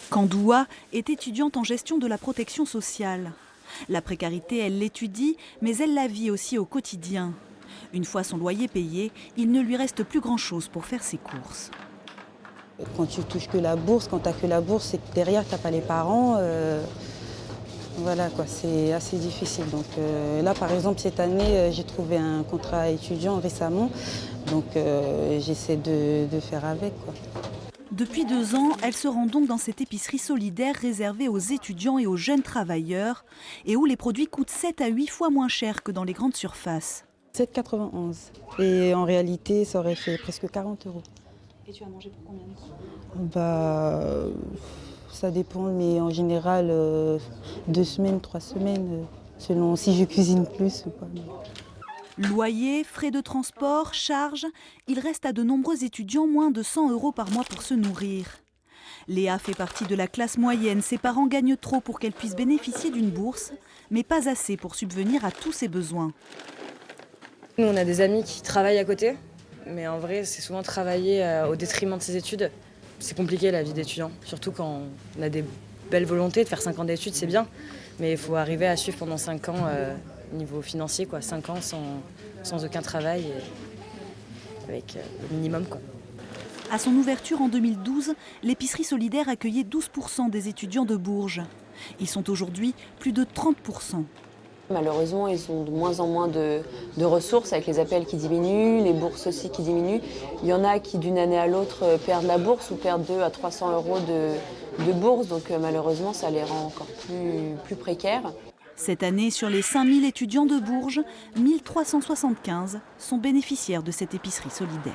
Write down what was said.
Kandoua est étudiante en gestion de la protection sociale. La précarité, elle l'étudie, mais elle la vit aussi au quotidien. Une fois son loyer payé, il ne lui reste plus grand-chose pour faire ses courses. Quand tu touches que la bourse, quand tu n'as que la bourse, c'est que derrière, tu n'as pas les parents. Voilà quoi, c'est assez difficile. Donc là, par exemple, cette année, j'ai trouvé un contrat étudiant récemment. Donc j'essaie de faire avec, quoi. Depuis 2 ans, elle se rend donc dans cette épicerie solidaire réservée aux étudiants et aux jeunes travailleurs et où les produits coûtent 7 à 8 fois moins cher que dans les grandes surfaces. 7,91. Et en réalité, ça aurait fait presque 40 €. Et tu as mangé pour combien de temps? Ça dépend, mais en général, 2 semaines, 3 semaines, selon si je cuisine plus ou pas. Loyer, frais de transport, charges, il reste à de nombreux étudiants moins de 100 € par mois pour se nourrir. Léa fait partie de la classe moyenne. Ses parents gagnent trop pour qu'elle puisse bénéficier d'une bourse, mais pas assez pour subvenir à tous ses besoins. Nous, on a des amis qui travaillent à côté, mais en vrai, c'est souvent travailler au détriment de ses études. C'est compliqué la vie d'étudiant, surtout quand on a des belles volontés de faire 5 ans d'études, c'est bien, mais il faut arriver à suivre pendant 5 ans niveau financier, quoi, 5 ans sans aucun travail, et avec le minimum, quoi. À son ouverture en 2012, l'épicerie solidaire accueillait 12% des étudiants de Bourges. Ils sont aujourd'hui plus de 30%. Malheureusement, ils ont de moins en moins de ressources avec les appels qui diminuent, les bourses aussi qui diminuent. Il y en a qui, d'une année à l'autre, perdent la bourse ou perdent 200 à 300 € de bourse. Donc malheureusement, ça les rend encore plus précaires. Cette année, sur les 5000 étudiants de Bourges, 1375 sont bénéficiaires de cette épicerie solidaire.